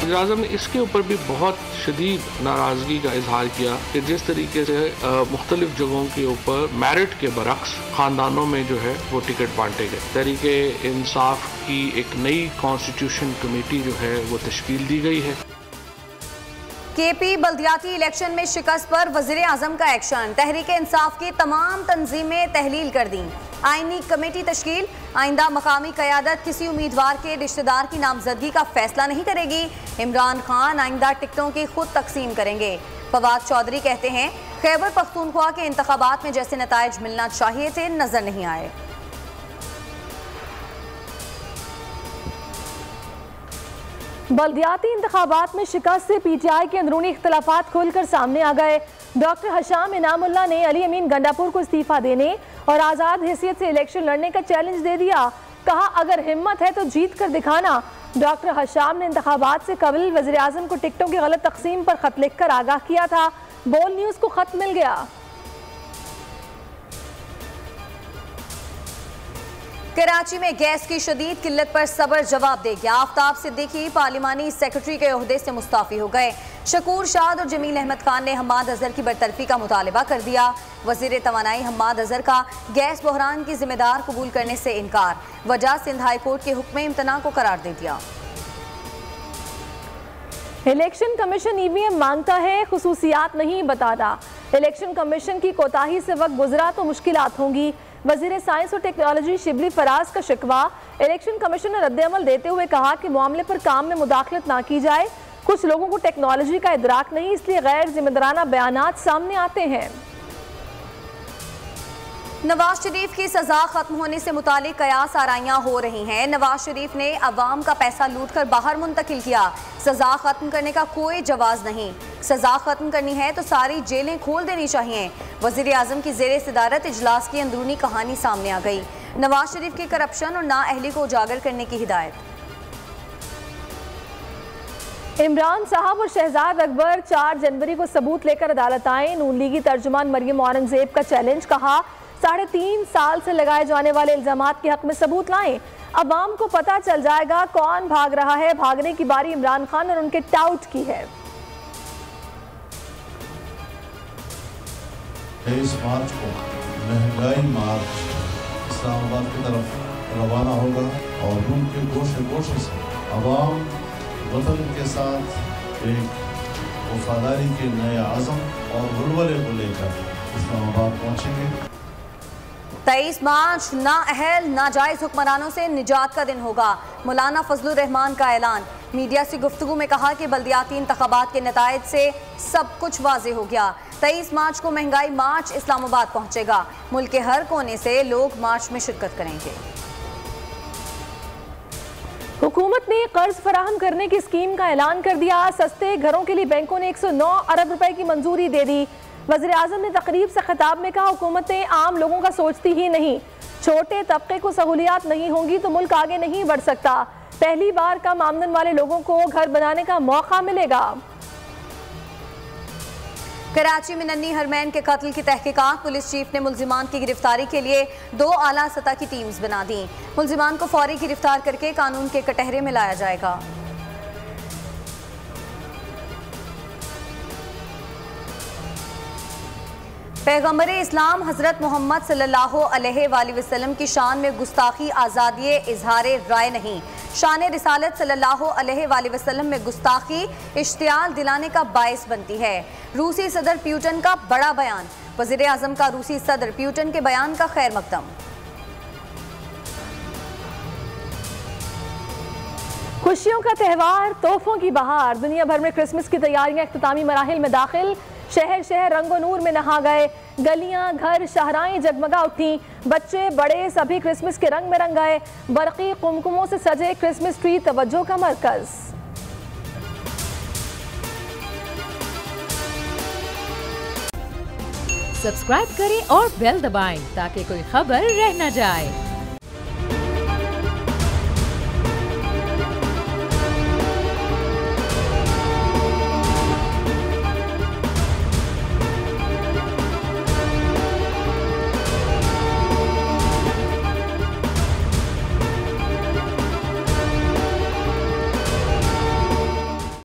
वज़ीर-ए-आज़म ने इसके ऊपर भी बहुत शदीद नाराज़गी का इजहार किया कि जिस तरीके से मुख्तलिफ जगहों के ऊपर मेरिट के बरक्स ख़ानदानों में जो है वो टिकट बांटे गए। तहरीके इंसाफ की एक नई कॉन्स्टिट्यूशन कमेटी जो है वो तश्कील दी गई है। केपी बल्दियाती इलेक्शन में शिकस्त पर वज़ीर-ए-आज़म का एक्शन। तहरीके इंसाफ की तमाम तंजीमें तहलील कर दी। आईनी कमेटी तश्कील। आइंदा मकामी क़यादत किसी उम्मीदवार के रिश्तेदार की नामजदगी का फैसला नहीं करेगी। इमरान खान आइंदा टिकटों की खुद तकसीम करेंगे। फवाद चौधरी कहते हैं खैबर पख्तूनख्वा के इंतखाबात में जैसे नताइज मिलना चाहिए थे नजर नहीं आए। बल्दियाती इंतखाबात में शिकस्त से PTI के अंदरूनी इख्तलाफात खुलकर सामने आ गए। डॉक्टर हशाम इनामुल्ला ने अली अमीन गंडापुर को इस्तीफा देने और आज़ाद हैसियत से इलेक्शन लड़ने का चैलेंज दे दिया। कहा अगर हिम्मत है तो जीत कर दिखाना। डॉक्टर हशाम ने इंतखाबात से कबल वज़ीर-ए-आज़म को टिकटों की गलत तकसीम पर खत लिखकर आगाह किया था। बोल न्यूज़ को खत मिल गया। कराची में गैस की शदीद किल्लत पर सबर जवाब दे गया। आफ्ताब सिद्दीकी पार्लिमानी सेक्रेटरी के ओहदे से मुस्ताफी हो गए। शकूर शाद और जमील अहमद खान ने हम्माद अजहर की बरतरफी का मुतालबा कर दिया। वजीर तवानाई हम्माद अजहर का गैस बहरान की जिम्मेदार कबूल करने से इनकार। वजह सिंध हाई कोर्ट के हुक्म इम्तना को करार दे दिया। इलेक्शन कमीशन EVM मांगता है, खुसूसियात नहीं बताता। इलेक्शन कमीशन की कोताही से वक्त गुजरा तो मुश्किलात होंगी। वजीर साइंस और टेक्नोलॉजी शिबली फराज का शिकवा। इलेक्शन कमीशन ने रद्द-ए-अमल देते हुए कहा कि मामले पर काम में मुदाखलत ना की जाए। कुछ लोगों को टेक्नोलॉजी का इदराक नहीं, इसलिए गैर जिम्मेदाराना बयानात सामने आते हैं। नवाज शरीफ की सजा खत्म होने से मुतालिक कयास आराइयां हो रही हैं। नवाज शरीफ ने अवाम का पैसा लूटकर बाहर मुंतकिल किया। सजा खत्म करने का कोई जवाज नहीं। सजा खत्म करनी है तो सारी जेलें खोल देनी चाहिए। वजीर आजम की जेर सदारत इजलास की अंदरूनी कहानी सामने आ गई। नवाज शरीफ की करप्शन और नाअहली को उजागर करने की हिदायत। इमरान साहब और शहजाद अकबर 4 जनवरी को सबूत लेकर अदालत आए। नून लीगी तर्जुमान मरियम औरंगजेब का चैलेंज। कहा 3.5 साल से लगाए जाने वाले इल्जामात के हक में सबूत लाएं। अवाम को पता चल जाएगा कौन भाग रहा है। भागने की बारी इमरान खान और उनके टाउट की है। 23 मार्च को महंगाई मार्च इस्लामाबाद की तरफ रवाना होगा और उनके गोशे गोशे से अवाम वतन के साथ एक वफादारी के नए आज़म और वलवले को लेकर इस्लामाबाद पहुंचेंगे। 23 मार्च नाअहल नाजायज हुक्मरानों से निजात का दिन होगा। मौलाना फजलुर रहमान का ऐलान। मीडिया से गुफ्तगू में कहा कि बल्दियाती इंतखाबात के नताइज से सब कुछ वाजे हो गया। 23 मार्च को महंगाई मार्च इस्लामाबाद पहुंचेगा। मुल्क के हर कोने से लोग मार्च में शिरकत करेंगे। हुकूमत ने कर्ज फराहम करने की स्कीम का ऐलान कर दिया। सस्ते घरों के लिए बैंकों ने 109 अरब रुपए की मंजूरी दे दी। वज़ीर आज़म ने तकरीब से खिताब में कहा हुकूमतें आम लोगों का सोचती ही नहीं। छोटे तबके को सहूलियात नहीं होंगी तो मुल्क आगे नहीं बढ़ सकता। पहली बार कम आमदन वाले लोगों को घर बनाने का मौका मिलेगा। कराची में नन्ही हरमैन के कत्ल की तहकीकात। पुलिस चीफ ने मुल्जिमान की गिरफ्तारी के लिए 2 आला सतह की टीम्स बना दी। मुल्जिमान को फौरी गिरफ्तार करके कानून के कटहरे में लाया जाएगा। पैगम्बर इस्लाम हज़रत मोहम्मद सल्लल्लाहु अलैहि वसल्लम की शान में गुस्ताखी आज़ादी इजहार राय नहीं। शान रिसालत सल्लल्लाहु अलैहि वसल्लम में गुस्ताखी इश्तियाल दिलाने का बायस बनती है। रूसी सदर प्यूटन का बड़ा बयान। वज़ीर आज़म का रूसी सदर प्यूटन के बयान का खैर मकदम। खुशियों का त्यौहार, तोहफों की बहार। दुनिया भर में क्रिसमस की तैयारियां इख्तितामी मराहिल में दाखिल। शहर शहर रंगो नूर में नहा गए। गलियां, घर, शाहराएं जगमगा उठी। बच्चे बड़े सभी क्रिसमस के रंग में रंग गए। बरकी कुमकुमों से सजे क्रिसमस ट्री तवज्जो का मरकज। सब्सक्राइब करें और बेल दबाएं ताकि कोई खबर रह न जाए।